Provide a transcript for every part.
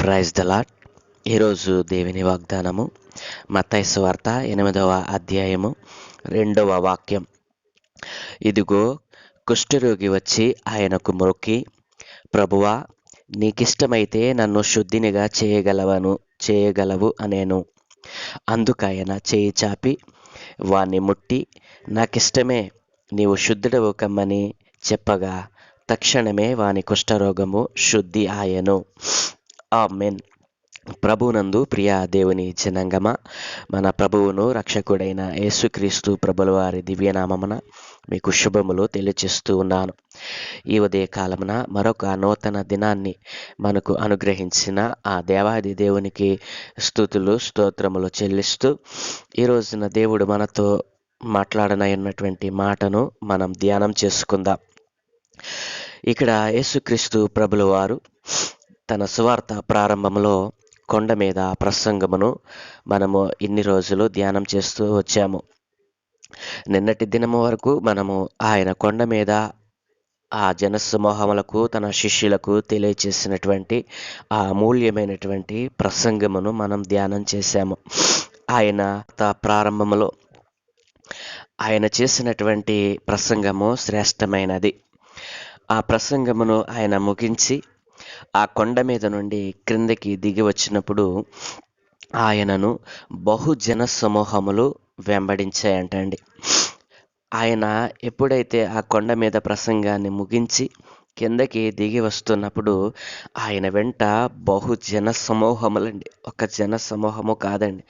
Praise the lord. ఈరోజు దేవుని వాగ్దానము మత్తయి సువార్త 8వ అధ్యాయము 2వ వాక్యం. ఇదిగో, కుష్ఠరోగి వచ్చి ఆయనకు మొక్కి, ప్రభువా, నీకిష్టమైతే నన్ను శుద్ధినిగా చేయగలవు అనేను. అందుకాయన చేయి చాపి వాణ్ణి ముట్టి, నాకిష్టమే, నీవు శుద్ధుడవు కమ్మని చెప్పగా తక్షణమే వాని కుష్ఠరోగము శుద్ధి ఆయను. ఆమేన్. ప్రభునందు ప్రియ దేవుని జనాంగమా, మన ప్రభువును రక్షకుడైన యేసుక్రీస్తు ప్రభుల వారి దివ్యనామమున మీకు శుభములు తెలియచేస్తూ ఉన్నాను. ఈ ఉదయ కాలమున మరొక నూతన దినాన్ని మనకు అనుగ్రహించిన ఆ దేవాది దేవునికి స్తుతులు స్తోత్రములు చెల్లిస్తూ, ఈ రోజున దేవుడు మనతో మాట్లాడనన్నటువంటి మాటను మనం ధ్యానం చేసుకుందాం. ఇక్కడ యేసుక్రీస్తు ప్రభుల వారు తన సువార్త ప్రారంభంలో కొండ మీద ప్రసంగమును మనము ఇన్ని రోజులు ధ్యానం చేస్తూ వచ్చాము. నిన్నటి దినము వరకు మనము ఆయన కొండ మీద ఆ జనసమూహములకు తన శిష్యులకు తెలియచేసినటువంటి ఆ అమూల్యమైనటువంటి ప్రసంగమును మనం ధ్యానం చేశాము. ఆయన ప్రారంభములో ఆయన చేసినటువంటి ప్రసంగము శ్రేష్టమైనది. ఆ ప్రసంగమును ఆయన ముగించి ఆ కొండ మీద నుండి క్రిందకి దిగి వచ్చినప్పుడు ఆయనను బహుజన సమూహములు వెంబడించాయంటండి. ఆయన ఎప్పుడైతే ఆ కొండ మీద ప్రసంగాన్ని ముగించి కిందకి దిగి వస్తున్నప్పుడు ఆయన వెంట బహుజన సమూహములండి, ఒక జన సమూహము కాదండి,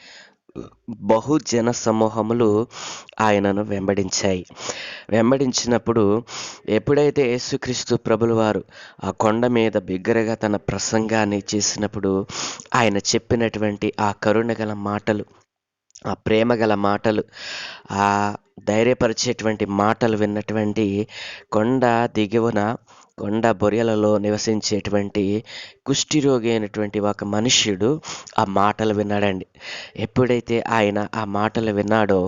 బహుజన సమూహములు ఆయనను వెంబడించినప్పుడు ఎప్పుడైతే యేసుక్రీస్తు ప్రభుల వారు ఆ కొండ మీద బిగ్గరగా తన ప్రసంగాన్ని చేసినప్పుడు ఆయన చెప్పినటువంటి ఆ కరుణ గల మాటలు, ఆ ప్రేమ గల మాటలు, ఆ ధైర్యపరిచేటువంటి మాటలు విన్నటువంటి కొండ దిగువన కొండ బొరియలలో నివసించేటువంటి కుష్ఠిరోగి అయినటువంటి ఒక మనుష్యుడు ఆ మాటలు విన్నాడండి. ఎప్పుడైతే ఆయన ఆ మాటలు విన్నాడో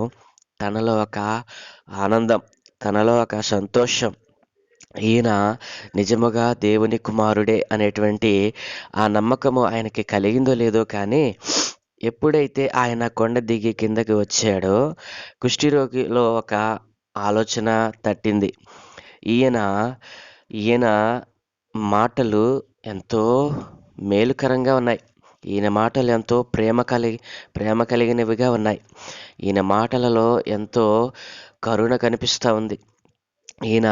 తనలో ఒక ఆనందం, తనలో ఒక సంతోషం, ఈయన నిజముగా దేవుని కుమారుడే అనేటువంటి ఆ నమ్మకము ఆయనకి కలిగిందో లేదో కానీ ఎప్పుడైతే ఆయన కొండ దిగి కిందకి వచ్చాడో కుష్ఠిరోగిలో ఒక ఆలోచన తట్టింది. ఈయన మాటలు ఎంతో మేలుకరంగా ఉన్నాయి. ఈయన మాటలు ఎంతో ప్రేమ కలిగినవిగా ఉన్నాయి. ఈయన మాటలలో ఎంతో కరుణ కనిపిస్తూ ఉంది. ఈయన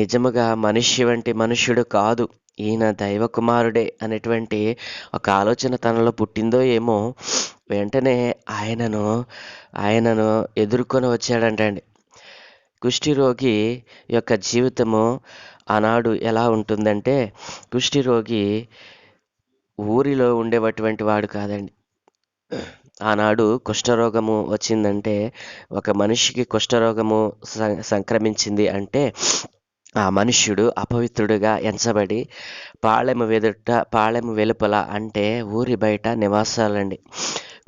నిజముగా మనిషి వంటి మనుష్యుడు కాదు, ఈయన దైవ కుమారుడే అనేటువంటి ఒక ఆలోచన తనలో పుట్టిందో ఏమో. వెంటనే ఆయనను ఎదుర్కొని వచ్చాడంటండి. కుష్ఠిరోగి యొక్క జీవితము ఆనాడు ఎలా ఉంటుందంటే, కుష్ఠిరోగి ఊరిలో ఉండేటువంటి వాడు కాదండి. ఆనాడు కుష్ఠరోగము వచ్చిందంటే, ఒక మనిషికి కుష్ఠరోగము సంక్రమించింది అంటే ఆ మనుష్యుడు అపవిత్రుడుగా ఎంచబడి పాళెము వెలుపల అంటే ఊరి బయట నివాసాలండి.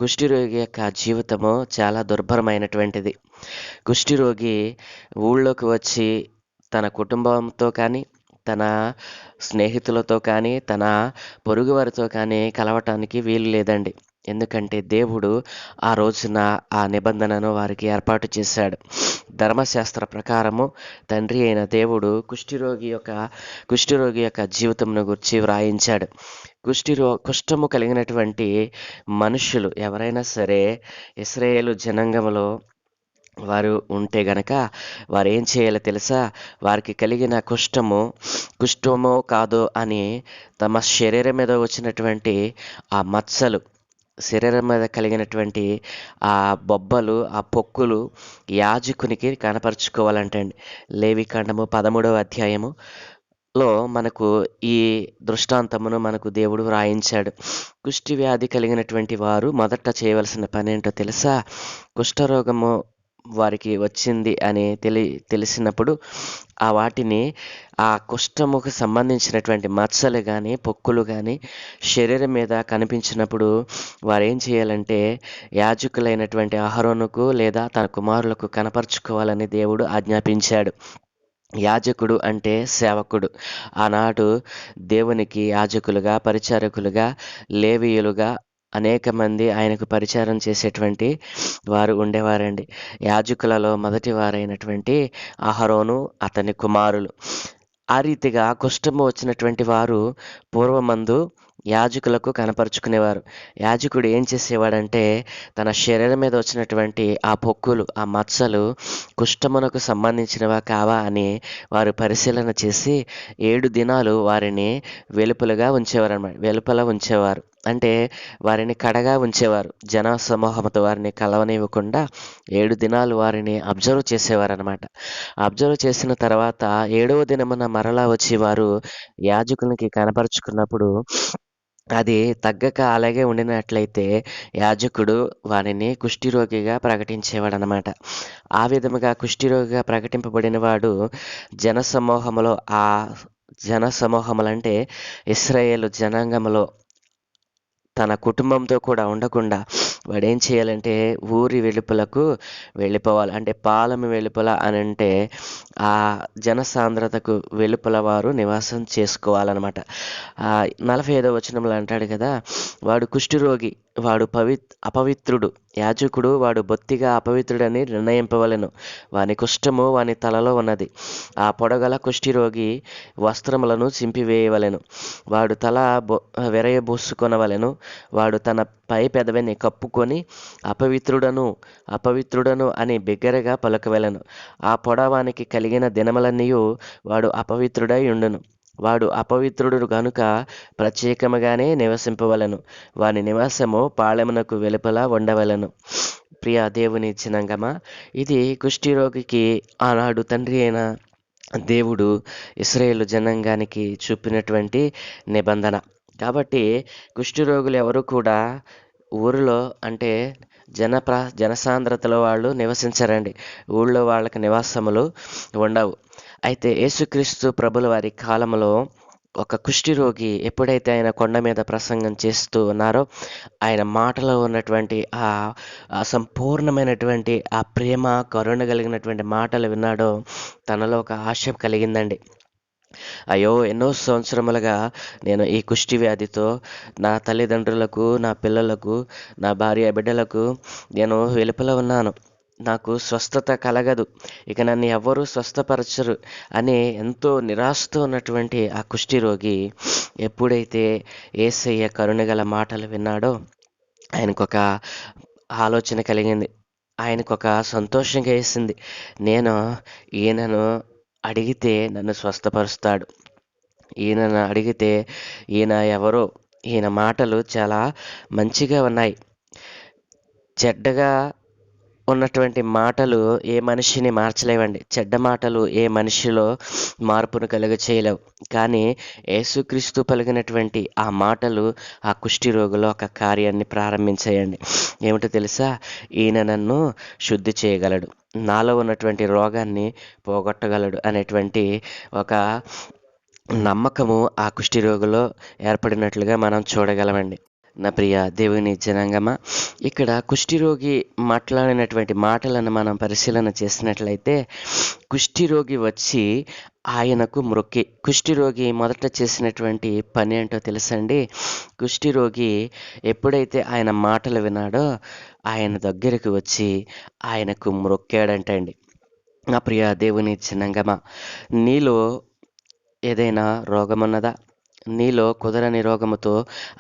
కుష్ఠిరోగి యొక్క జీవితము చాలా దుర్భరమైనటువంటిది. కుష్ఠిరోగి ఊళ్ళోకి వచ్చి తన కుటుంబంతో కానీ, తన స్నేహితులతో కానీ, తన పొరుగు వారితో కానీ కలవటానికి వీలు లేదండి. ఎందుకంటే దేవుడు ఆ రోజున ఆ నిబంధనను వారికి ఏర్పాటు చేశాడు. ధర్మశాస్త్ర ప్రకారము తండ్రి అయిన దేవుడు కుష్ఠిరోగి యొక్క జీవితంను గురించి వ్రాయించాడు. కుష్ఠము కలిగినటువంటి మనుషులు ఎవరైనా సరే ఇశ్రాయేలు జనాంగంలో వారు ఉంటే గనక వారు ఏం చేయాలో తెలుసా? వారికి కలిగిన కుష్ఠమో కాదో అని తమ శరీరం మీద వచ్చినటువంటి ఆ మచ్చలు, శరీరం మీద కలిగినటువంటి ఆ బొబ్బలు, ఆ పొక్కులు యాజకునికి కనపరుచుకోవాలంటండి. లేవికాండము 13వ అధ్యాయములో మనకు ఈ దృష్టాంతమును మనకు దేవుడు వ్రాయించాడు. కుష్ఠి వ్యాధి కలిగినటువంటి వారు మొదట చేయవలసిన పని ఏంటో తెలుసా? కుష్ఠరోగము వారికి వచ్చింది అని తెలిసినప్పుడు ఆ కుష్ఠముకు సంబంధించినటువంటి మచ్చలు కానీ, పొక్కులు కానీ శరీరం మీద కనిపించినప్పుడు వారు ఏం చేయాలంటే యాజకులైనటువంటి అహరోనుకు లేదా తన కుమారులకు కనపరుచుకోవాలని దేవుడు ఆజ్ఞాపించాడు. యాజకుడు అంటే సేవకుడు. ఆనాడు దేవునికి యాజకులుగా, పరిచారకులుగా, లేవీయులుగా అనేక మంది ఆయనకు పరిచారం చేసేటువంటి వారు ఉండేవారండి. యాజకులలో మొదటి వారైనటువంటి అహరోను, అతని కుమారులు. ఆ రీతిగా కుష్ఠము వచ్చినటువంటి వారు పూర్వమందు యాజకులకు కనపరుచుకునేవారు. యాజకుడు ఏం చేసేవాడంటే తన శరీరం మీద వచ్చినటువంటి ఆ పొక్కులు, ఆ మచ్చలు కుష్ఠమునకు సంబంధించినవా కావా అని వారు పరిశీలన చేసి 7 దినాలు వారిని వెలుపల ఉంచేవారు. అంటే వారిని కడగా ఉంచేవారు. జన సమూహంతో వారిని కలవనివ్వకుండా 7 దినాలు వారిని అబ్జర్వ్ చేసేవారనమాట. అబ్జర్వ్ చేసిన తర్వాత 7వ దినమున మరలా వచ్చి వారు యాజకునికి కనపరుచుకున్నప్పుడు అది తగ్గక అలాగే ఉండినట్లయితే యాజకుడు వానిని కుష్ఠిరోగిగా ప్రకటించేవాడనమాట. ఆ విధముగా కుష్ఠిరోగిగా ప్రకటింపబడిన వాడు జనసమూహములో ఆ జనసమూహములంటే ఇశ్రాయేలు జనాంగములో తన కుటుంబంతో కూడా ఉండకుండా వాడేం చేయాలంటే ఊరి వెలుపలకు వెళ్ళిపోవాలి. అంటే పాలెము వెలుపల అనంటే ఆ జనసాంద్రతకు వెలుపల వారు నివాసం చేసుకోవాలన్నమాట. 45వ వచనంలో అంటాడు కదా, వాడు కుష్ఠరోగి, వాడు అపవిత్రుడు. యాజకుడు వాడు బొత్తిగా అపవిత్రుడని నిర్ణయింపవలెను. వాని కుష్ఠము వాని తలలో ఉన్నది. ఆ పొడగల కుష్ఠిరోగి వస్త్రములను చింపివేయవలెను. వాడు తల విరయబూసుకొనవలెను. వాడు తన పై పెదవిని కప్పుకొని అపవిత్రుడను అని బిగ్గరగా పలుకవలెను. ఆ పొడవానికి కలిగిన దినములన్నీయు వాడు అపవిత్రుడై ఉండును. వాడు అపవిత్రుడు గనుక ప్రత్యేకముగానే నివసింపవలెను. వాని నివాసము పాళెమునకు వెలుపల ఉండవలెను. ప్రియ దేవుని జనాంగమా, ఇది కుష్ఠిరోగికి ఆనాడు తండ్రి అయిన దేవుడు ఇశ్రాయేలు జనాంగానికి చూపినటువంటి నిబంధన. కాబట్టి కుష్ఠరోగులు ఎవరు కూడా ఊరిలో అంటే జనసాంద్రతలో వాళ్ళు నివసించరండి. ఊళ్ళో వాళ్ళకి నివాసములు ఉండవు. అయితే యేసుక్రీస్తు ప్రభుల వారి కాలంలో ఒక కుష్ఠిరోగి ఎప్పుడైతే ఆయన కొండ మీద ప్రసంగం చేస్తూ ఉన్నారో ఆయన మాటలో ఉన్నటువంటి ఆ సంపూర్ణమైనటువంటి ఆ ప్రేమ, కరుణ కలిగినటువంటి మాటలు విన్నాడో తనలో ఒక ఆశ కలిగిందండి. అయ్యో, ఎన్నో సంవత్సరములుగా నేను ఈ కుష్టి వ్యాధితో నా తల్లిదండ్రులకు, నా పిల్లలకు, నా భార్య బిడ్డలకు నేను వెలుపల ఉన్నాను. నాకు స్వస్థత కలగదు, ఇక నన్ను ఎవ్వరూ స్వస్థపరచరు అని ఎంతో నిరాశతో ఉన్నటువంటి ఆ కుష్ఠిరోగి ఎప్పుడైతే యేసయ్య కరుణగల మాటలు విన్నాడో ఆయనకొక ఆలోచన కలిగింది. ఆయనకొక సంతోషంగా వేసింది. నేను ఈయనను అడిగితే నన్ను స్వస్థపరుస్తాడు. ఈయనను అడిగితే ఈయన ఎవరో, ఈయన మాటలు చాలా మంచిగా ఉన్నాయి. చెడ్డగా ఉన్నటువంటి మాటలు ఏ మనిషిని మార్చలేవండి. చెడ్డ మాటలు ఏ మనిషిలో మార్పును చేయలేవు. కానీ యేసుక్రీస్తు పలికినటువంటి ఆ మాటలు ఆ కుష్టి రోగులో ఒక కార్యాన్ని ప్రారంభించాయండి. ఏమిటో తెలుసా? ఈయన నన్ను శుద్ధి చేయగలడు, నాలో ఉన్నటువంటి రోగాన్ని పోగొట్టగలడు అనేటువంటి ఒక నమ్మకము ఆ కుష్టి రోగులో ఏర్పడినట్లుగా మనం చూడగలమండి. నా ప్రియ దేవుని జనాంగమా, ఇక్కడ కుష్ఠిరోగి మాట్లాడినటువంటి మాటలను మనం పరిశీలన చేసినట్లయితే కుష్ఠిరోగి వచ్చి ఆయనకు మ్రొక్కి, కుష్ఠిరోగి మొదట చేసినటువంటి పని ఏంటో తెలుసండి. కుష్ఠిరోగి ఎప్పుడైతే ఆయన మాటలు విన్నాడో ఆయన దగ్గరికి వచ్చి ఆయనకు మ్రొక్కాడంటండి. నా ప్రియ దేవుని జనాంగమా, నీలో ఏదైనా రోగమున్నదా? నీలో కుదరని రోగముతో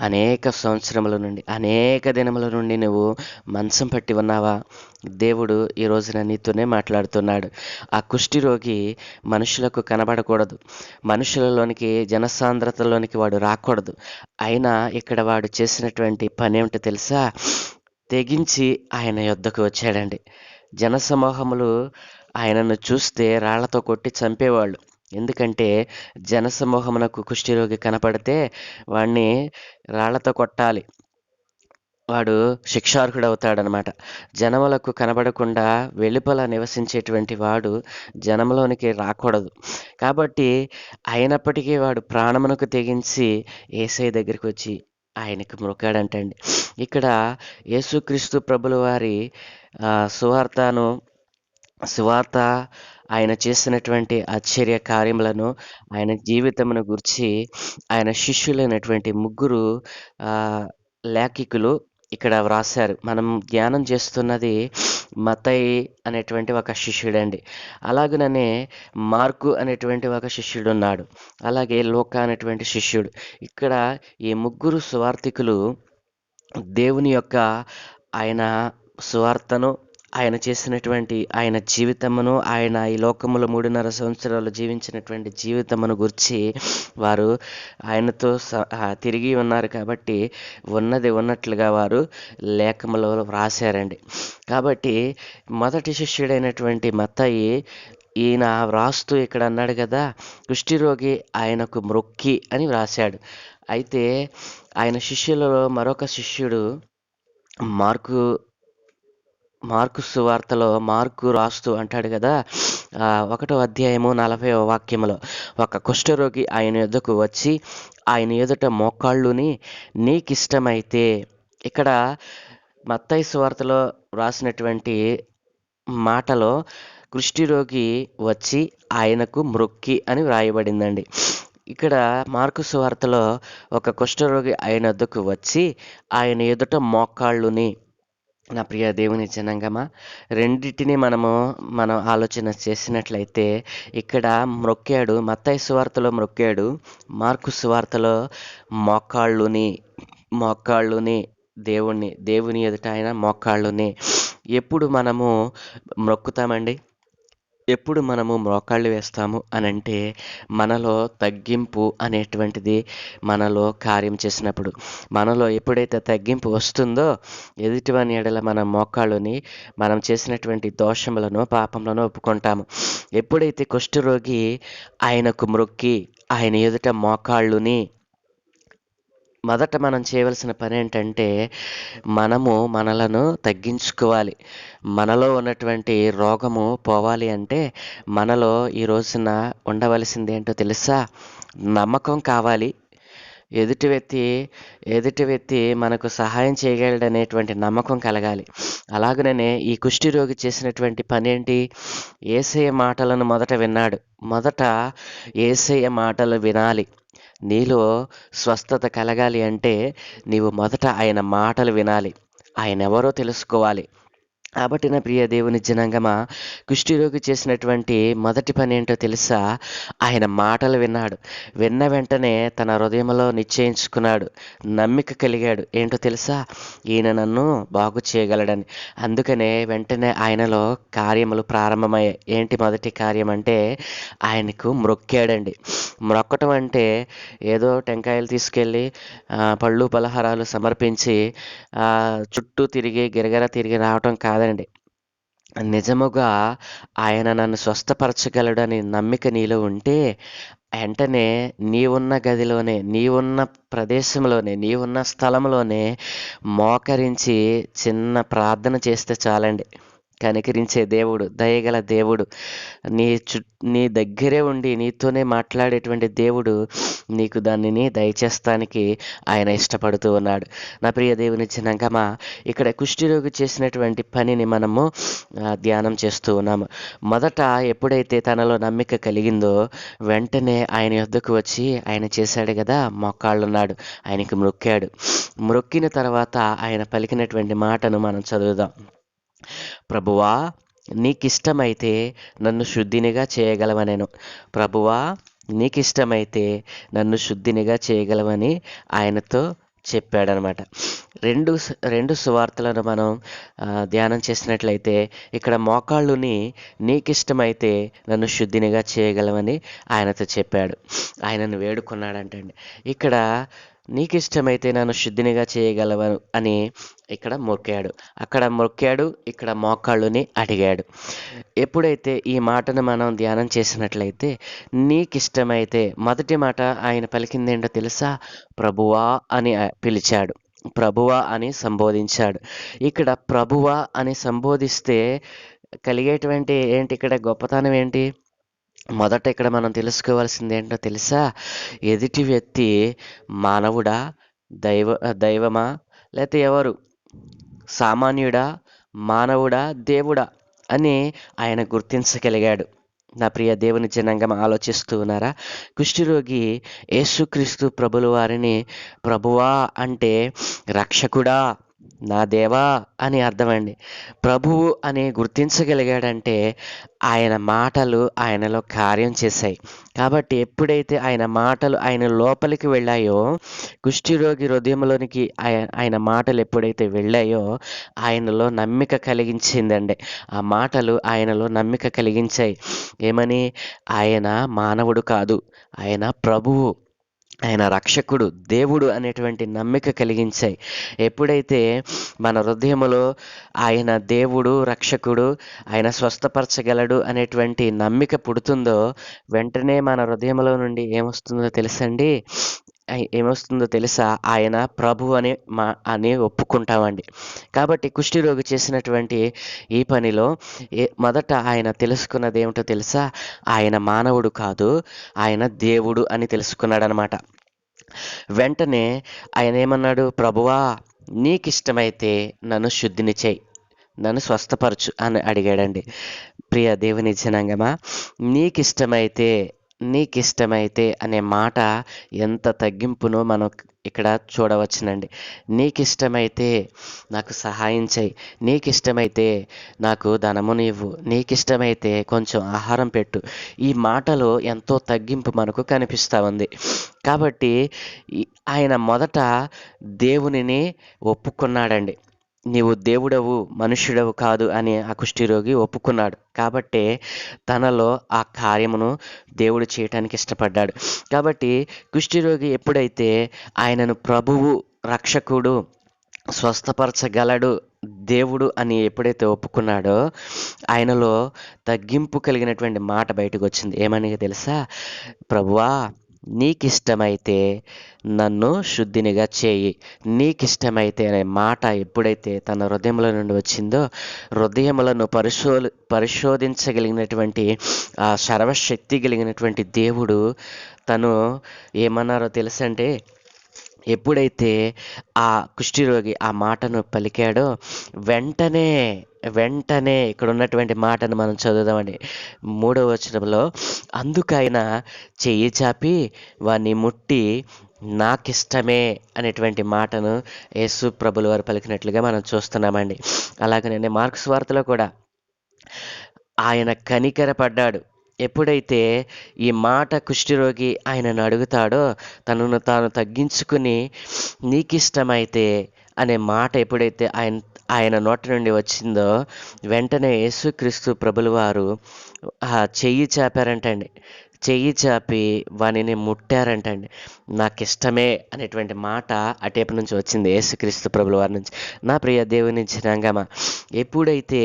అనేక సంవత్సరముల నుండి, అనేక దినముల నుండి నువ్వు మంచం పట్టి ఉన్నావా? దేవుడు ఈ రోజున నీతోనే మాట్లాడుతున్నాడు. ఆ కుష్ఠిరోగి మనుషులకు కనబడకూడదు, మనుషులలోనికి, జనసాంద్రతలోనికి వాడు రాకూడదు. అయినా ఇక్కడ వాడు చేసినటువంటి పని ఏమిటో తెలుసా? తెగించి ఆయన యొద్దకు వచ్చాడండి. జనసమూహములు ఆయనను చూస్తే రాళ్లతో కొట్టి చంపేవాళ్ళు. ఎందుకంటే జనసమూహమునకు కుష్ఠిరోగి కనపడితే వాడిని రాళ్లతో కొట్టాలి, వాడు శిక్షార్హుడు అవుతాడనమాట. జనములకు కనబడకుండా వెలుపల నివసించేటువంటి వాడు జనములోనికి రాకూడదు. కాబట్టి అయినప్పటికీ వాడు ప్రాణమునకు తెగించి యేసయ్య దగ్గరికి వచ్చి ఆయనకు మ్రొక్కాడంటండి. ఇక్కడ యేసుక్రీస్తు ప్రభుల వారి సువార్త ఆయన చేసినటువంటి ఆశ్చర్య కార్యములను, ఆయన జీవితమును గూర్చి ఆయన శిష్యులైనటువంటి ముగ్గురు ఆహ్, లేఖికులు ఇక్కడ వ్రాసారు. మనం ధ్యానం చేస్తున్నది మత్తయి అనేటువంటి ఒక శిష్యుడండి. అలాగనే మార్కు అనేటువంటి ఒక శిష్యుడున్నాడు. అలాగే లూకా అనేటువంటి శిష్యుడు. ఇక్కడ ఈ ముగ్గురు సువార్తికులు దేవుని యొక్క ఆయన సువార్తను, ఆయన చేసినటువంటి ఆయన జీవితమును, ఆయన ఈ లోకములో 3.5 సంవత్సరాలు జీవించినటువంటి జీవితమును గూర్చి వారు ఆయనతో తిరిగి ఉన్నారు కాబట్టి ఉన్నది ఉన్నట్లుగా వారు లేఖములో వ్రాసారండి. కాబట్టి మొదటి శిష్యుడైనటువంటి మత్తయి ఈయన వ్రాస్తూ ఇక్కడ అన్నాడు కదా, కుష్ఠిరోగి ఆయనకు మ్రొక్కి అని వ్రాసాడు. అయితే ఆయన శిష్యులలో మరొక శిష్యుడు మార్కు మార్కు సువార్తలో మార్కు రాస్తూ అంటాడు కదా, 1వ అధ్యాయము 40వ వాక్యములో, ఒక కుష్ఠరోగి ఆయన యొద్దకు వచ్చి ఆయన ఎదుట మోకాళ్ళుని నీకిష్టమైతే. ఇక్కడ మత్తయి సువార్తలో రాసినటువంటి మాటలో కుష్ఠరోగి వచ్చి ఆయనకు మ్రొక్కి అని వ్రాయబడిందండి. ఇక్కడ మార్కు సువార్తలో ఒక కుష్ఠరోగి ఆయన వద్దకు వచ్చి ఆయన ఎదుట మోకాళ్ళుని. నా ప్రియ దేవుని జనాంగమా, రెండిటిని మనం ఆలోచన చేసినట్లయితే ఇక్కడ మ్రొక్కాడు. మత్తయి సువార్తలో మ్రొక్కాడు, మార్కు సువార్తలో మోకాళ్ళుని మోకాళ్ళుని దేవుని ఎదుట ఆయన మోకాళ్ళుని. ఎప్పుడు మనము మ్రొక్కుతామండి? ఎప్పుడు మనము మోకాళ్ళు వేస్తాము అనంటే మనలో తగ్గింపు అనేటువంటిది మనలో కార్యం చేసినప్పుడు. మనలో ఎప్పుడైతే తగ్గింపు వస్తుందో ఎదుటివాని ఎడల మన మోకాళ్ళుని, మనం చేసినటువంటి దోషములను, పాపములను ఒప్పుకుంటాము. ఎప్పుడైతే కుష్ఠరోగి ఆయనకు మ్రొక్కి ఆయన ఎదుట మోకాళ్ళుని, మొదట మనం చేయవలసిన పని ఏంటంటే మనలను తగ్గించుకోవాలి. మనలో ఉన్నటువంటి రోగము పోవాలి అంటే మనలో ఈ రోజున ఉండవలసింది ఏంటో తెలుసా? నమ్మకం కావాలి. ఎదుటి వ్యక్తి మనకు సహాయం చేయగలడనేటువంటి నమ్మకం కలగాలి. అలాగనే ఈ కుష్ఠరోగి చేసినటువంటి పని ఏంటి? యేసయ్య మాటలను మొదట విన్నాడు. మొదట యేసయ్య మాటలు వినాలి. నీలో స్వస్థత కలగాలి అంటే నీవు మొదట ఆయన మాటలు వినాలి, ఆయన ఎవరో తెలుసుకోవాలి. కాబట్టి నా ప్రియ దేవుని జనాంగమా, కుష్ఠరోగి చేసినటువంటి మొదటి పని ఏంటో తెలుసా? ఆయన మాటలు విన్నాడు. విన్న వెంటనే తన హృదయంలో నిశ్చయించుకున్నాడు, నమ్మిక కలిగాడు. ఏంటో తెలుసా? ఈయన నన్ను బాగు చేయగలడని. అందుకనే వెంటనే ఆయనలో కార్యములు ప్రారంభమయ్యాయి. ఏంటి మొదటి కార్యం అంటే ఆయనకు మ్రొక్కాడండి. మ్రొక్కటం అంటే ఏదో టెంకాయలు తీసుకెళ్ళి పళ్ళు పలహారాలు సమర్పించి చుట్టూ గిరగిర తిరిగి రావటం కాదండి. నిజముగా ఆయన నన్ను స్వస్థపరచగలడని నమ్మిక నీలో ఉంటే వెంటనే నీవున్న గదిలోనే, నీవున్న ప్రదేశంలోనే, నీవున్న స్థలంలోనే మోకరించి చిన్న ప్రార్థన చేస్తే చాలండి. కనికరించే దేవుడు, దయగల దేవుడు, నీ దగ్గరే ఉండి నీతోనే మాట్లాడేటువంటి దేవుడు నీకు దానిని దయచేస్తానికి ఆయన ఇష్టపడుతూ ఉన్నాడు. నా ప్రియ దేవుని జనాంగమా, ఇక్కడ కుష్ఠరోగి చేసినటువంటి పనిని మనము ధ్యానం చేస్తూ ఉన్నాము. మొదట ఎప్పుడైతే తనలో నమ్మిక కలిగిందో వెంటనే ఆయన యొద్దకు వచ్చి ఆయన చేశాడు కదా, మోకాళ్ళున్నాడు, ఆయనకి మ్రొక్కాడు. మ్రొక్కిన తర్వాత ఆయన పలికినటువంటి మాటను మనం చదువుదాం. ప్రభువా, నీకిష్టమైతే నన్ను శుద్ధినిగా చేయగలవనెను. ప్రభువా, నీకిష్టమైతే నన్ను శుద్ధినిగా చేయగలవని ఆయనతో చెప్పాడనమాట. రెండు సువార్తలను మనం ధ్యానం చేసినట్లయితే ఇక్కడ మోకాళ్ళుని నీకిష్టమైతే నన్ను శుద్ధినిగా చేయగలవని ఆయనతో చెప్పాడు. ఆయనను వేడుకున్నాడంటండి. ఇక్కడ నీకిష్టమైతే నన్ను శుద్ధినిగా చేయగలవను అని ఇక్కడ మొక్కాడు. అక్కడ మొక్కాడు, ఇక్కడ మోకాళ్ళుని అడిగాడు. ఎప్పుడైతే ఈ మాటను మనం ధ్యానం చేసినట్లయితే నీకిష్టమైతే మొదటి మాట ఆయన పలికిందేంటో తెలుసా? ప్రభువా అని పిలిచాడు, ప్రభువా అని సంబోధించాడు. ఇక్కడ ప్రభువా అని సంబోధిస్తే కలిగేటువంటి ఏంటి, ఇక్కడ గొప్పతనం ఏంటి? మొదట ఇక్కడ మనం తెలుసుకోవాల్సింది ఏంటో తెలుసా? ఎదుటి వ్యక్తి మానవుడా, దైవమా, లేకపోతే ఎవరు? సామాన్యుడా, మానవుడా, దేవుడా అని ఆయన గుర్తించగలిగాడు. నా ప్రియ దేవుని జనాంగం ఆలోచిస్తూ ఉన్నారా? కుష్ఠరోగి యేసుక్రీస్తు ప్రభుల వారిని ప్రభువా అంటే రక్షకుడా, నా దేవా అని అర్థమండి. ప్రభువు అని గుర్తించగలిగాడంటే ఆయన మాటలు ఆయనలో కార్యం చేశాయి. కాబట్టి ఎప్పుడైతే ఆయన మాటలు ఆయన లోపలికి వెళ్ళాయో, కుష్ఠరోగి హృదయంలోనికి ఆయన మాటలు ఎప్పుడైతే వెళ్ళాయో ఆయనలో నమ్మిక కలిగించిందండి. ఆ మాటలు ఆయనలో నమ్మిక కలిగించాయి. ఏమని? ఆయన మానవుడు కాదు, ఆయన ప్రభువు, ఆయన రక్షకుడు, దేవుడు అనేటువంటి నమ్మిక కలిగించాయి. ఎప్పుడైతే మన హృదయములో ఆయన దేవుడు, రక్షకుడు, ఆయన స్వస్థపరచగలడు అనేటువంటి నమ్మిక పుడుతుందో వెంటనే మన హృదయంలో నుండి ఏమొస్తుందో తెలుసండి? ఏమొస్తుందో తెలుసా? ఆయన ప్రభు అని ఒప్పుకుంటామండి. కాబట్టి కుష్ఠరోగి చేసినటువంటి ఈ పనిలో మొదట ఆయన తెలుసుకున్నది ఏమిటో తెలుసా? ఆయన మానవుడు కాదు, ఆయన దేవుడు అని తెలుసుకున్నాడనమాట. వెంటనే ఆయన ఏమన్నాడు? ప్రభువా, నీకిష్టమైతే నన్ను శుద్ధిని చేయి, నన్ను స్వస్థపరచు అని అడిగాడండి. ప్రియ దేవుని జనాంగమా, నీకిష్టమైతే నీకిష్టమైతే అనే మాట ఎంత తగ్గింపునో మనం ఇక్కడ చూడవచ్చునండి. నీకిష్టమైతే నాకు సహాయం చేయి, నీకిష్టమైతే నాకు ధనమునివ్వు, నీకిష్టమైతే కొంచెం ఆహారం పెట్టు. ఈ మాటలో ఎంతో తగ్గింపు మనకు కనిపిస్తూ ఉంది. కాబట్టి ఆయన మొదట దేవునిని ఒప్పుకున్నాడండి. నీవు దేవుడవు, మనుష్యుడవు కాదు అని ఆ కుష్ఠరోగి ఒప్పుకున్నాడు. కాబట్టే తనలో ఆ కార్యమును దేవుడు చేయటానికి ఇష్టపడ్డాడు. కాబట్టి కుష్ఠరోగి ఎప్పుడైతే ఆయనను ప్రభువు, రక్షకుడు, స్వస్థపరచగలడు దేవుడు అని ఎప్పుడైతే ఒప్పుకున్నాడో ఆయనలో తగ్గింపు కలిగినటువంటి మాట బయటకు వచ్చింది. ఏమని తెలుసా? ప్రభువా, నీకిష్టమైతే నన్ను శుద్ధినిగా చేయి, నీకిష్టమైతే అనే మాట ఎప్పుడైతే తన హృదయంలో నుండి వచ్చిందో, హృదయములను పరిశోధించగలిగినటువంటి ఆ సర్వశక్తి కలిగినటువంటి దేవుడు తను ఏమన్నారో తెలుసంటే, ఎప్పుడైతే ఆ కుష్ఠరోగి ఆ మాటను పలికాడో వెంటనే వెంటనే ఇక్కడ ఉన్నటువంటి మాటను మనం చదువుదామండి. 3వ వచనంలో, అందుకైనా చెయ్యి చాపి వాణ్ణి ముట్టి నాకిష్టమే అనేటువంటి మాటను యేసు ప్రభుల వారు పలికినట్లుగా మనం చూస్తున్నామండి. అలాగనే మార్కు సువార్తలో కూడా ఆయన కనికరపడ్డాడు. ఎప్పుడైతే ఈ మాట కుష్ఠరోగి ఆయనను అడుగుతాడో తనను తాను తగ్గించుకుని నీకిష్టమైతే అనే మాట ఎప్పుడైతే ఆయన నోటి నుండి వచ్చిందో వెంటనే యేసుక్రీస్తు ప్రభుల వారు చెయ్యి చాపారంటండి. చెయ్యి చాపి వానిని ముట్టారంటండి. నాకిష్టమే అనేటువంటి మాట అటేపు నుంచి వచ్చింది యేసుక్రీస్తు ప్రభుల వారి నుంచి. నా ప్రియ దేవుని జనాంగమా, ఎప్పుడైతే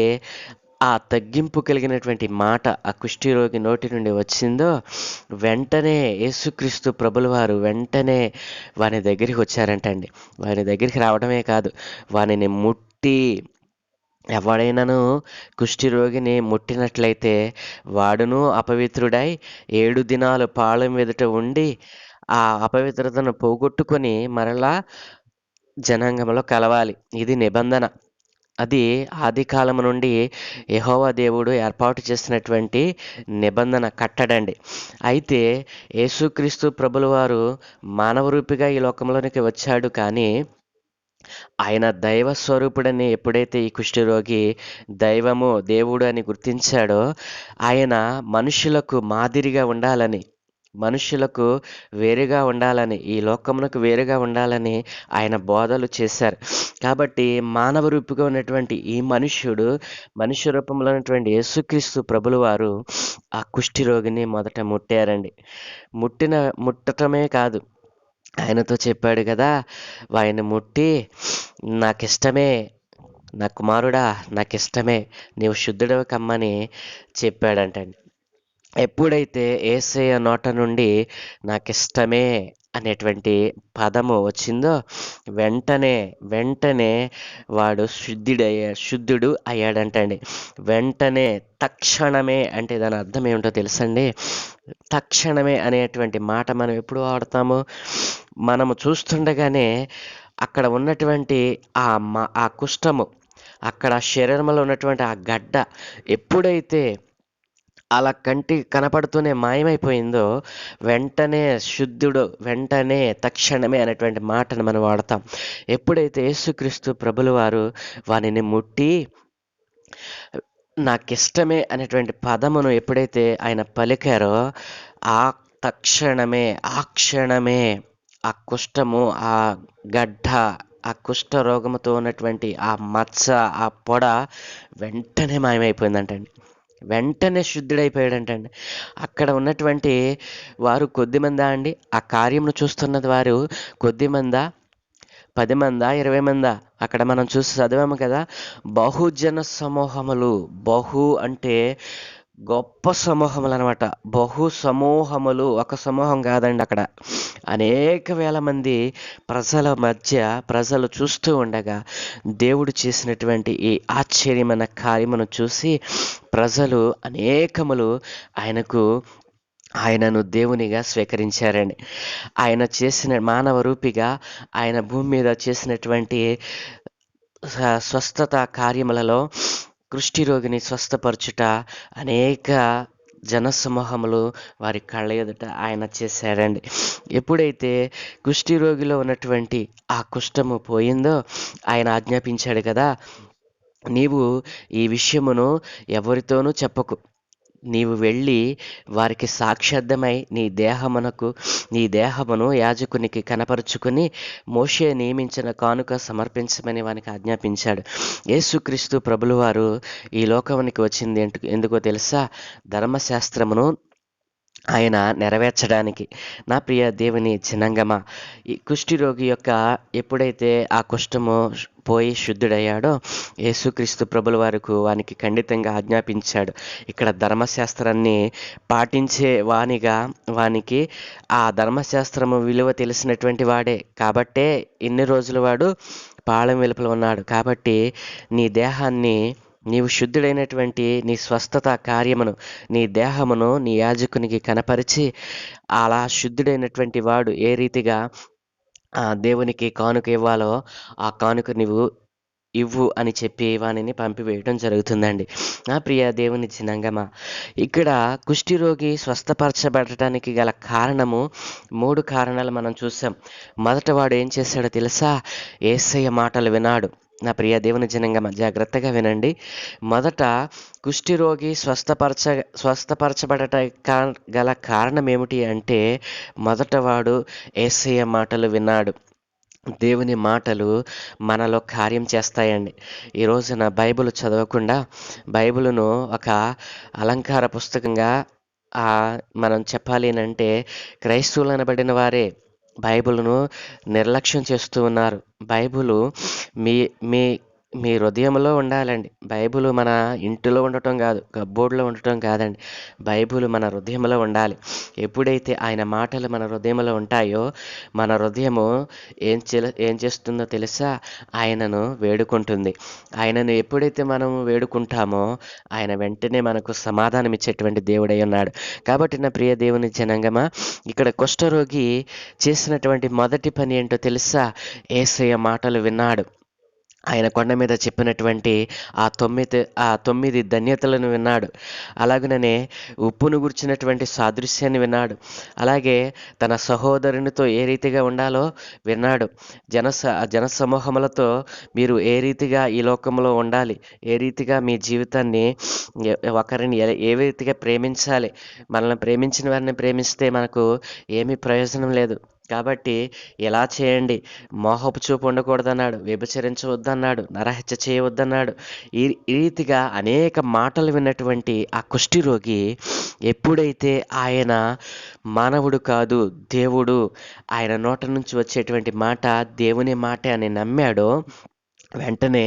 ఆ తగ్గింపు కలిగినటువంటి మాట ఆ కుష్ఠరోగి నోటి నుండి వచ్చిందో వెంటనే యేసుక్రీస్తు ప్రభుల వారు వెంటనే వాని దగ్గరికి వచ్చారంటండి. వాని దగ్గరికి రావడమే కాదు, వానిని ముట్టి, ఎవడైనాను కుష్ఠరోగిని ముట్టినట్లయితే వాడును అపవిత్రుడై 7 దినాలు పాళెం ఎదుట ఉండి ఆ అపవిత్రతను పోగొట్టుకొని మరలా జనాంగంలో కలవాలి. ఇది నిబంధన. అది ఆదికాలం నుండి యెహోవా దేవుడు ఏర్పాటు చేసినటువంటి నిబంధన, కట్టడండి. అయితే యేసుక్రీస్తు ప్రభుల వారు మానవ రూపిగా ఈ లోకంలోనికి వచ్చాడు. కానీ ఆయన దైవ స్వరూపుడని ఎప్పుడైతే ఈ కుష్ఠరోగి దైవము, దేవుడు అని గుర్తించాడో ఆయన మనుషులకు మాదిరిగా ఉండాలని, మనుషులకు వేరుగా ఉండాలని, ఈ లోకమునకు వేరుగా ఉండాలని ఆయన బోధలు చేశారు. కాబట్టి మానవ రూపుగా ఉన్నటువంటి ఈ మనుష్య రూపంలో ఉన్నటువంటి యేసుక్రీస్తు ప్రభుల వారు ఆ కుష్ఠరోగిని మొదట ముట్టారండి. ముట్టటమే కాదు, ఆయనతో చెప్పాడు కదా, ఆయన ముట్టి నాకిష్టమే, నా కుమారుడా నాకిష్టమే, నీవు శుద్ధుడవు కమ్మని చెప్పాడంటండి. ఎప్పుడైతే యేసయ్య నోట నుండి నాకిష్టమే అనేటువంటి పదము వచ్చిందో వెంటనే వాడు శుద్ధుడు అయ్యాడంటండి. వెంటనే, తక్షణమే అంటే దాని అర్థం ఏమిటో తెలుసండి? తక్షణమే అనేటువంటి మాట మనం ఎప్పుడు వాడతాము? మనము చూస్తుండగానే అక్కడ ఉన్నటువంటి ఆ కుష్ఠము, అక్కడ శరీరంలో ఉన్నటువంటి ఆ గడ్డ ఎప్పుడైతే అలా కంటికి కనపడుతూనే మాయమైపోయిందో, వెంటనే తక్షణమే అనేటువంటి మాటను మనం వాడతాం. ఎప్పుడైతే యేసుక్రీస్తు ప్రభుల వారు వానిని ముట్టి నాకిష్టమే అనేటువంటి పదమును ఎప్పుడైతే ఆయన పలికారో, ఆ తక్షణమే, ఆ క్షణమే ఆ కుష్ఠము, ఆ గడ్డ, ఆ కుష్ఠ రోగముతో ఉన్నటువంటి ఆ మచ్చ, ఆ పొడ వెంటనే మాయమైపోయిందంటండి. వెంటనే శుద్ధుడైపోయాడంటండి. అక్కడ ఉన్నటువంటి వారు కొద్దిమందా అండి? ఆ కార్యమును చూస్తున్నది వారు కొద్దిమందా? 10 మందా? 20 మందా? అక్కడ మనం చూసి చదివాము కదా! బహుజన సమూహములు. బహు అంటే గొప్ప సమూహములనమాట. బహు సమూహములు. ఒక సమూహం కాదండి అక్కడ. అనేక వేల మంది ప్రజల మధ్య ప్రజలు చూస్తూ ఉండగా దేవుడు చేసినటువంటి ఈ ఆశ్చర్యమైన కార్యమును చూసి ప్రజలు అనేకములు ఆయనను దేవునిగా స్వీకరించారండి. ఆయన చేసిన మానవ రూపిగా ఆయన భూమి మీద చేసినటువంటి స్వస్థత కార్యములలో కుష్ఠిరోగిని స్వస్థపరచుట, అనేక జనసమూహములు వారి కళ్ళ ఎదుట ఆయన చేశారండి. ఎప్పుడైతే కుష్ఠిరోగిలో ఉన్నటువంటి ఆ కుష్ఠము పోయిందో ఆయన ఆజ్ఞాపించాడు కదా, నీవు ఈ విషయమును ఎవరితోనూ చెప్పకు. నీవు వెళ్ళి వారికి సాక్షార్థమై నీ దేహమును యాజకునికి కనపరుచుకుని మోషే నియమించిన కానుక సమర్పించమని వానికి ఆజ్ఞాపించాడు. యేసుక్రీస్తు ప్రభులు వారు ఈ లోకానికి వచ్చింది ఎందుకో తెలుసా? ధర్మశాస్త్రమును ఆయన నెరవేర్చడానికి. నా ప్రియ దేవుని జనాంగమా, ఈ కుష్ఠిరోగి యొక్క ఎప్పుడైతే ఆ కుష్ఠము పోయి శుద్ధుడయ్యాడో యేసుక్రీస్తు ప్రభుల వారికి వానికి ఖండితంగా ఆజ్ఞాపించాడు. ఇక్కడ ధర్మశాస్త్రాన్ని పాటించే వానికి ఆ ధర్మశాస్త్రము విలువ తెలిసినటువంటి వాడే కాబట్టే ఇన్ని రోజులు వాడు పాళెం వెలుపల ఉన్నాడు. కాబట్టి నీ దేహాన్ని నీవు శుద్ధుడైనటువంటి నీ స్వస్థత కార్యమును, నీ దేహమును నీ యాజకునికి కనపరిచి, అలా శుద్ధుడైనటువంటి వాడు ఏ రీతిగా దేవునికి కానుక ఇవ్వాలో ఆ కానుక నీవు ఇవ్వు అని చెప్పి వానిని పంపివేయడం జరుగుతుందండి. నా ప్రియ దేవుని జనాంగమా, ఇక్కడ కుష్ఠిరోగి స్వస్థపరచబడటానికి గల కారణము 3 కారణాలు మనం చూసాం. మొదట వాడు ఏం చేశాడో తెలుసా? యేసయ్య మాటలు వినాడు. నా ప్రియ దేవుని జనాంగమా, జాగ్రత్తగా వినండి. మొదట కుష్ఠిరోగి స్వస్థపరచబడట గల కారణం ఏమిటి అంటే, మొదట వాడు యేసయ్య మాటలు విన్నాడు. దేవుని మాటలు మనలో కార్యం చేస్తాయండి. ఈ రోజున బైబిల్ చదవకుండా బైబిలును ఒక అలంకార పుస్తకంగా మనం చెప్పాలి అంటే క్రైస్తవులు అనబడిన వారే బైబిలును నిర్లక్ష్యం చేస్తూ ఉన్నారు. బైబిలు మీ మీ మీ హృదయంలో ఉండాలండి. బైబిల్ మన ఇంటిలో ఉండటం కాదు, కప్బోర్డ్లో ఉండటం కాదండి. బైబిల్ మన హృదయంలో ఉండాలి. ఎప్పుడైతే ఆయన మాటలు మన హృదయంలో ఉంటాయో మన హృదయము ఏం చేస్తుందో తెలుసా? ఆయనను వేడుకుంటుంది. ఆయనను ఎప్పుడైతే మనం వేడుకుంటామో ఆయన వెంటనే మనకు సమాధానం ఇచ్చేటువంటి దేవుడై ఉన్నాడు. కాబట్టి నా ప్రియ దేవుని జనాంగమా, ఇక్కడ కుష్ఠరోగి చేసినటువంటి మొదటి పని ఏంటో తెలుసా? యేసయ్య మాటలు విన్నాడు. ఆయన కొండ మీద చెప్పినటువంటి ఆ తొమ్మిది ధన్యతలను విన్నాడు. అలాగనే ఉప్పును గుర్చినటువంటి సాదృశ్యాన్ని విన్నాడు. అలాగే తన సహోదరునితో ఏ రీతిగా ఉండాలో విన్నాడు. జనసమూహములతో మీరు ఏ రీతిగా ఈ లోకంలో ఉండాలి, ఏ రీతిగా మీ జీవితాన్ని ఒకరిని ఏ రీతిగా ప్రేమించాలి. మనల్ని ప్రేమించిన వారిని ప్రేమిస్తే మనకు ఏమీ ప్రయోజనం లేదు. కాబట్టి ఎలా చేయండి, మోహపు చూపు ఉండకూడదన్నాడు, వ్యభిచరించవద్దన్నాడు, నరహత్య చేయవద్దన్నాడు. ఈ రీతిగా అనేక మాటలు విన్నటువంటి ఆ కుష్ఠిరోగి ఎప్పుడైతే ఆయన మానవుడు కాదు దేవుడు, ఆయన నోట నుంచి వచ్చేటువంటి మాట దేవుని మాట అని నమ్మాడో వెంటనే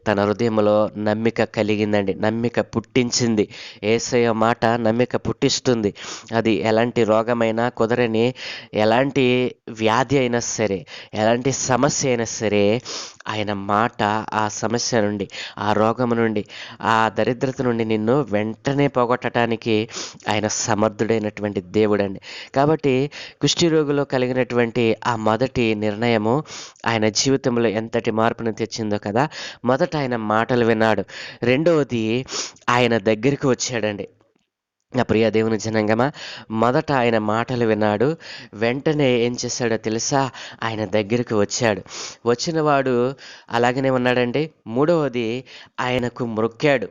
తన హృదయంలో నమ్మిక కలిగిందండి. నమ్మిక పుట్టించింది. యేసయ్య మాట నమ్మిక పుట్టిస్తుంది. అది ఎలాంటి రోగమైనా కుదరని, ఎలాంటి వ్యాధి అయినా సరే, ఎలాంటి సమస్య అయినా సరే, ఆయన మాట ఆ సమస్య నుండి, ఆ రోగము నుండి, ఆ దరిద్రత నుండి నిన్ను వెంటనే పోగొట్టడానికి ఆయన సమర్థుడైనటువంటి దేవుడండి. కాబట్టి కుష్ఠిరోగిలో కలిగినటువంటి ఆ మొదటి నిర్ణయము ఆయన జీవితంలో ఎంతటి మార్పును తెచ్చిందో కదా. మొదట ఆయన మాటలు విన్నాడు. రెండవది ఆయన దగ్గరికి వచ్చాడండి. నా ప్రియ దేవుని జనాంగమా, మొదట ఆయన మాటలు విన్నాడు. వెంటనే ఏం చేశాడో తెలుసా? ఆయన దగ్గరికి వచ్చాడు. వచ్చిన వాడు అలాగనే ఉన్నాడండి. మూడవది, ఆయనకు మొక్కాడు.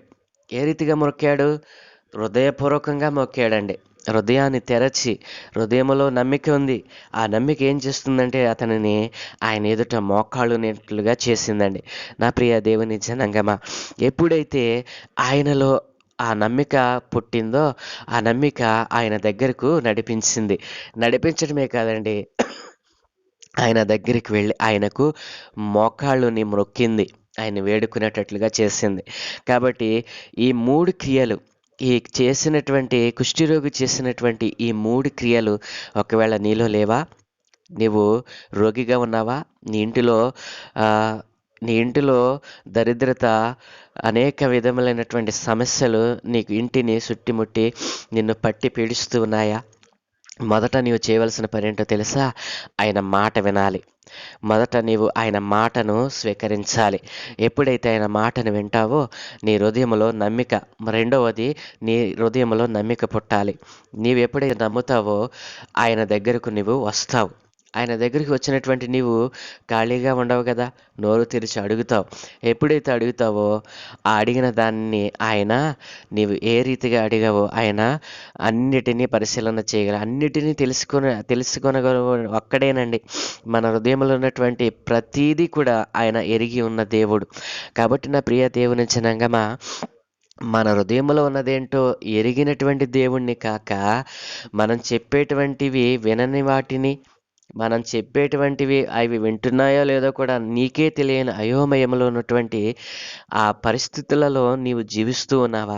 ఏ రీతిగా మొక్కాడు? హృదయపూర్వకంగా మొక్కాడండి. హృదయాన్ని తెరచి, హృదయంలో నమ్మిక ఉంది. ఆ నమ్మిక ఏం చేస్తుందంటే అతనిని ఆయన ఎదుట మోకాళ్ళునేట్లుగా చేసిందండి. నా ప్రియ దేవుని జనాంగమా, ఎప్పుడైతే ఆయనలో ఆ నమ్మిక పుట్టిందో, ఆ నమ్మిక ఆయన దగ్గరకు నడిపించింది. నడిపించడమే కాదండి, ఆయన దగ్గరికి వెళ్ళి ఆయనకు మోకాళ్ళుని మ్రొక్కింది. ఆయన వేడుకునేటట్లుగా చేసింది. కాబట్టి ఈ 3 క్రియలు, ఈ చేసినటువంటి కుష్ఠరోగి చేసినటువంటి ఈ 3 క్రియలు ఒకవేళ నీలో లేవా? నీవు రోగిగా ఉన్నావా? నీ ఇంటిలో ఆహ్, నీ ఇంటిలో దరిద్రత, అనేక విధములైనటువంటి సమస్యలు నీకు ఇంటిని చుట్టుముట్టి నిన్ను పట్టి పీడిస్తూ ఉన్నాయా? మొదట నీవు చేయవలసిన పనేంటో తెలుసా? ఆయన మాట వినాలి. మొదట నీవు ఆయన మాటను స్వీకరించాలి. ఎప్పుడైతే ఆయన మాటను వింటావో నీ హృదయంలో నమ్మిక, రెండవది, నీ హృదయంలో నమ్మిక పుట్టాలి. నీవెప్పుడైతే నమ్ముతావో ఆయన దగ్గరకు నీవు వస్తావు. ఆయన దగ్గరికి వచ్చినటువంటి నీవు ఖాళీగా ఉండవు కదా, నోరు తెరిచి అడుగుతావు. ఎప్పుడైతే అడుగుతావో ఆ అడిగిన దాన్ని ఆయన, నీవు ఏ రీతిగా అడిగావో ఆయన అన్నిటినీ పరిశీలన చేయగల, అన్నిటినీ తెలుసుకొనగల ఒక్కడేనండి. మన హృదయంలో ఉన్నటువంటి ప్రతీదీ కూడా ఆయన ఎరిగి ఉన్న దేవుడు. కాబట్టి నా ప్రియ దేవుని జనాంగమా, మన హృదయంలో ఉన్నదేంటో ఎరిగినటువంటి దేవుణ్ణి కాక, మనం చెప్పేటువంటివి వినని వాటిని, మనం చెప్పేటువంటివి అవి వింటున్నాయో లేదో కూడా నీకే తెలియని అయోమయంలో ఉన్నటువంటి ఆ పరిస్థితులలో నీవు జీవిస్తూ ఉన్నావా?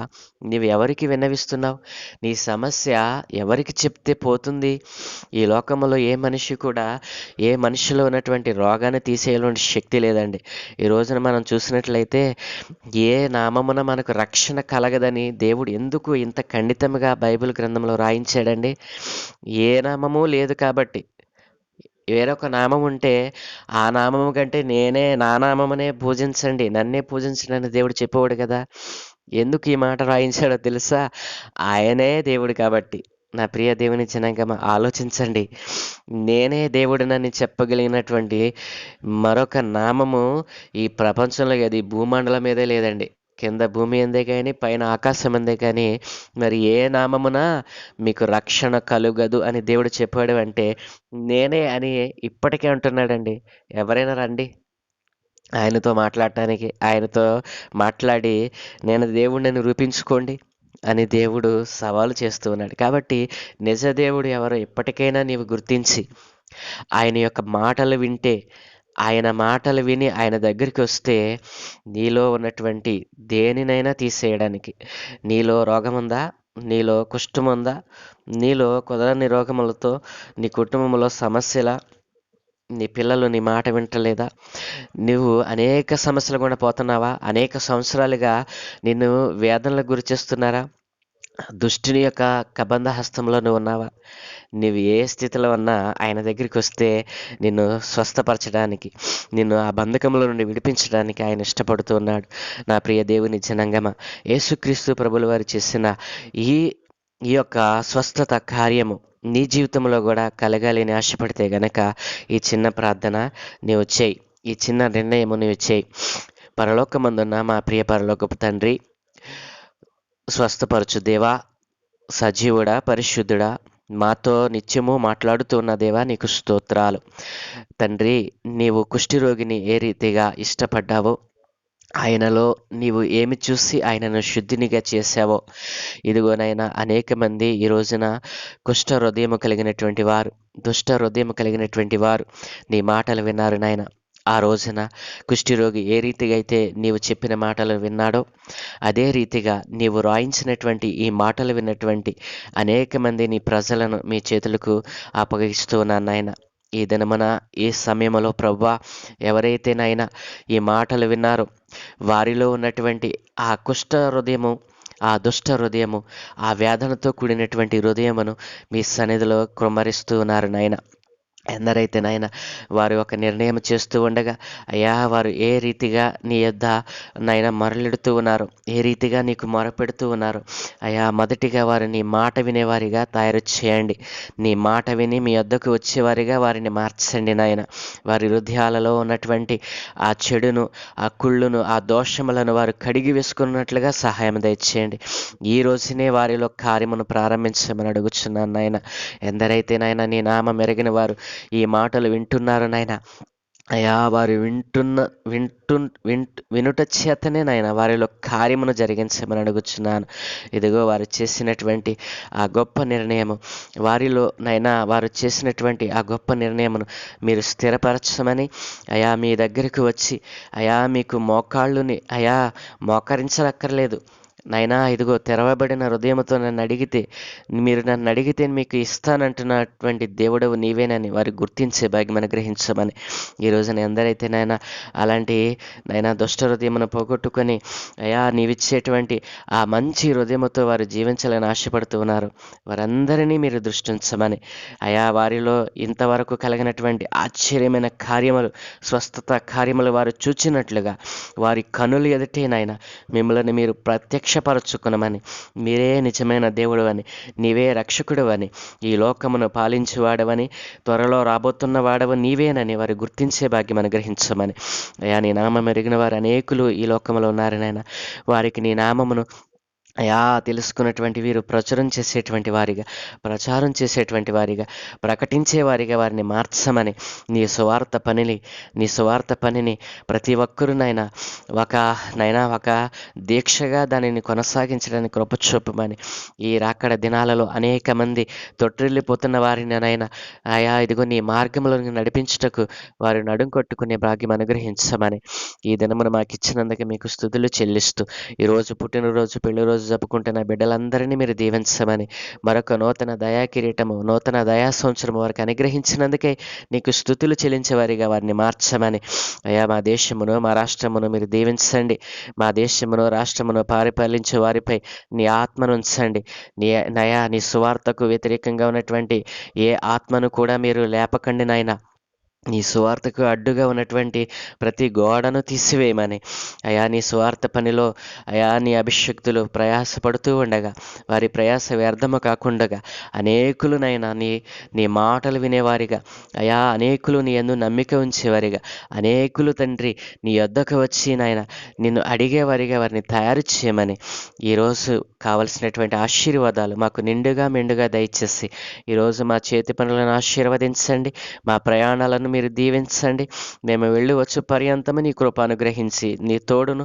నీవు ఎవరికి విన్నవిస్తున్నావు? నీ సమస్య ఎవరికి చెప్తే పోతుంది? ఈ లోకంలో ఏ మనిషి కూడా ఏ మనిషిలో ఉన్నటువంటి రోగాన్ని తీసేయాలని శక్తి లేదండి. ఈ రోజున మనం చూసినట్లయితే ఏ నామమున మనకు రక్షణ కలగదని దేవుడు ఎందుకు ఇంత ఖండితంగా బైబిల్ గ్రంథంలో రాయించాడండి? ఏ నామము లేదు కాబట్టి. వేరొక నామం ఉంటే ఆ నామము కంటే నా నామమునే పూజించండి, నన్నే పూజించండి అని దేవుడు చెప్పేవాడు కదా. ఎందుకు ఈ మాట రాయించాడో తెలుసా? ఆయనే దేవుడు కాబట్టి. నా ప్రియ దేవుని జనాంగమా, ఆలోచించండి. నేనే దేవుడినని చెప్పగలిగినటువంటి మరొక నామము ఈ ప్రపంచంలో, అది భూమండలం మీదే లేదండి. కింద భూమి ఎందే కానీ పైన ఆకాశం ఎందే కానీ మరి ఏ నామమున మీకు రక్షణ కలుగదు అని దేవుడు చెప్పాడు అంటే నేనే అని ఇప్పటికే అంటున్నాడండి. ఎవరైనా రండి ఆయనతో మాట్లాడటానికి. ఆయనతో మాట్లాడి నేను దేవుడిని నిరూపించుకోండి అని దేవుడు సవాలు చేస్తూ ఉన్నాడు. కాబట్టి నిజ దేవుడు ఎవరో ఇప్పటికైనా నీవు గుర్తించి ఆయన యొక్క మాటలు వింటే, ఆయన మాటలు విని ఆయన దగ్గరికి వస్తే నీలో ఉన్నటువంటి దేనినైనా తీసేయడానికి. నీలో రోగముందా? నీలో కుష్ఠముందా? నీలో కుదరని రోగములతో నీ కుటుంబంలో సమస్యల? నీ పిల్లలు నీ మాట వింటలేదా? నువ్వు అనేక సమస్యలు గుండా పోతున్నావా? అనేక సంవత్సరాలుగా నిన్ను వేదనలకు గురి చేస్తున్నారా? దుష్టుని యొక్క కబంధ హస్తంలో నువ్వు ఉన్నావా? నీవు ఏ స్థితిలో ఉన్నా ఆయన దగ్గరికి వస్తే నిన్ను స్వస్థపరచడానికి, నిన్ను ఆ బంధకంలో నుండి విడిపించడానికి ఆయన ఇష్టపడుతూ ఉన్నాడు. నా ప్రియ దేవుని జనాంగమా, యేసుక్రీస్తు ప్రభుల వారు చేసిన ఈ ఈ యొక్క స్వస్థత కార్యము నీ జీవితంలో కూడా కలగాలి అని ఆశపడితే గనక ఈ చిన్న ప్రార్థన నీవు చేయి. ఈ చిన్న నిర్ణయము నీవు చేయి. పరలోకమందున్న మా ప్రియ పరలోకపు తండ్రి, స్వస్థపరచు దేవా, సజీవుడా, పరిశుద్ధుడా, మాతో నిత్యము మాట్లాడుతున్న దేవా నీకు స్తోత్రాలు. తండ్రి, నీవు కుష్ఠరోగిని ఏ రీతిగా ఇష్టపడ్డావో, ఆయనలో నీవు ఏమి చూసి ఆయనను శుద్ధినిగా చేశావో, ఇదిగోనైనా అనేక మంది ఈ రోజున కుష్ఠ హృదయము కలిగినటువంటి వారు, దుష్ట హృదయము కలిగినటువంటి వారు నీ మాటలు విన్నారు నాయన. ఆ రోజున కుష్ఠరోగి ఏ రీతిగా అయితే నీవు చెప్పిన మాటలు విన్నాడో అదే రీతిగా నీవు రాయించినటువంటి ఈ మాటలు విన్నటువంటి అనేక మంది నీ ప్రజలను మీ చేతులకు అప్పగిస్తూ ఉన్నాను నాయన. ఈ దినమున ఈ సమయంలో ప్రభువా, ఎవరైతే నాయన ఈ మాటలు విన్నారో వారిలో ఉన్నటువంటి ఆ కుష్ఠ హృదయము, ఆ దుష్ట హృదయము, ఆ వేదనతో కూడినటువంటి హృదయమును మీ సన్నిధిలో కృమ్మరిస్తూ ఉన్నారు నాయన. ఎందరైతే నాయన వారు ఒక నిర్ణయం చేస్తూ ఉండగా అయ్యా వారు ఏ రీతిగా నీ యొద్ద నాయన మరలిడుతూ ఉన్నారు, ఏ రీతిగా నీకు మొరపెడుతూ ఉన్నారు అయ్యా, మొదటిగా వారు నీ మాట వినేవారిగా తయారు చేయండి. నీ మాట విని మీ యొద్దకు వచ్చేవారిగా వారిని మార్చండి నాయన. వారి హృదయాలలో ఉన్నటువంటి ఆ చెడును, ఆ కుళ్ళును, ఆ దోషములను వారు కడిగి వేసుకున్నట్లుగా సహాయం దయచేయండి. ఈ రోజునే వారిలో కార్యమును ప్రారంభించమని అడుగుచున్నాను నాయన. ఎందరైతే నాయన నీ నామం ఎరిగిన వారు ఈ మాటలు వింటున్నారు నాయన, అయ్యా వారు వినుట చేతనే నాయన వారిలో కార్యమును జరిగించమని అడుగుచున్నాను. ఇదిగో వారు చేసినటువంటి ఆ గొప్ప నిర్ణయము, వారిలో నైనా వారు చేసినటువంటి ఆ గొప్ప నిర్ణయమును మీరు స్థిరపరచమని అయా మీ దగ్గరికి వచ్చి అయా మీకు మోకాళ్ళుని అయా మోకరించనక్కర్లేదు నైనా, ఇదిగో తెరవబడిన హృదయముతో మీరు నన్ను అడిగితే మీకు ఇస్తానంటున్నటువంటి దేవుడవు నీవేనని వారు గుర్తించే భాగ్యం అనుగ్రహించమని ఈ రోజున ఎందరైతే నాయన అలాంటి నైనా దుష్ట హృదయమును పోగొట్టుకొని అయా నీవిచ్చేటువంటి ఆ మంచి హృదయముతో వారు జీవించాలని ఆశపడుతూ ఉన్నారు, వారందరినీ మీరు దృష్టించమని అయా వారిలో ఇంతవరకు కలిగినటువంటి ఆశ్చర్యమైన కార్యములు, స్వస్థత కార్యములు వారు చూచినట్లుగా వారి కనులు ఎదుటే నాయన మిమ్మల్ని మీరు ప్రత్యక్షపరచుకునమని, మీరే నిజమైన దేవుడు అని, నీవే రక్షకుడు అని, ఈ లోకమును పాలించేవాడవని, త్వరలో రాబోతున్న వాడవు నీవేనని వారు గుర్తించే భాగ్యం అనుగ్రహించమని అయా, నీ నామం ఎరిగిన వారు అనేకులు ఈ లోకంలో ఉన్నారు నాయన. వారికి నీ నామమును అయా తెలుసుకున్నటువంటి వీరు ప్రచారం చేసేటువంటి వారిగా ప్రకటించే వారిగా వారిని మార్చమని, నీ సువార్త పనిని ప్రతి ఒక్కరూ ఒక దీక్షగా దానిని కొనసాగించడానికి కృప చూపమని, ఈ రాకడ దినాలలో అనేక మంది తొట్టిల్లిపోతున్న వారిని నైనా అయా ఇదిగో నీ మార్గంలో నడిపించుటకు వారు నడుం కొట్టుకునే భాగ్యం అనుగ్రహించమని ఈ దినమును మాకు ఇచ్చినందుకు మీకు స్తుతులు చెల్లిస్తూ, ఈరోజు పుట్టినరోజు పెళ్లి రోజు జరుపుకుంటున్న బిడ్డలందరినీ మీరు దీవించమని, మరొక నూతన దయా కిరీటము, నూతన దయా సంవత్సరం వారికి అనుగ్రహించినందుకే నీకు స్తుతులు చెల్లించేవారిగా వారిని మార్చమని అయ్యా, మా దేశమును మా రాష్ట్రమును మీరు దీవించండి. మా దేశమును రాష్ట్రమును పరిపాలించే వారిపై నీ ఆత్మను ఉంచండి. నీ సువార్తకు వ్యతిరేకంగా ఉన్నటువంటి ఏ ఆత్మను కూడా మీరు లేపకండి నాయనా. నీ సువార్తకు అడ్డుగా ఉన్నటువంటి ప్రతి గోడను తీసివేయమని అయా, నీ సువార్త పనిలో అయా నీ అభిషక్తులు ప్రయాసపడుతూ ఉండగా వారి ప్రయాస వ్యర్థము కాకుండా అనేకులునైనా నీ మాటలు వినేవారిగా అయా, అనేకులు నీ యందు నమ్మిక ఉంచేవారిగా, అనేకులు తండ్రి నీ యొద్దకు వచ్చి నాయన నిన్ను అడిగేవారిగా వారిని తయారు చేయమని ఈరోజు కావలసినటువంటి ఆశీర్వాదాలు మాకు నిండుగా మెండుగా దయచేసి ఈరోజు మా చేతి పనులను ఆశీర్వదించండి. మా ప్రయాణాలను మీరు దీవించండి. మేము వెళ్ళి వచ్చు పర్యంతము నీ కృప అనుగ్రహించి, నీ తోడును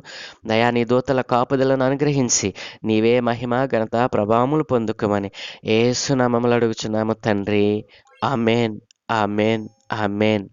దయా నీ దూతల కాపుదలను అనుగ్రహించి నీవే మహిమ ఘనత ప్రభావములు పొందుకోమని యేసు నామములో అడుగుచున్నాము తండ్రి. ఆమేన్, ఆమేన్, ఆమేన్.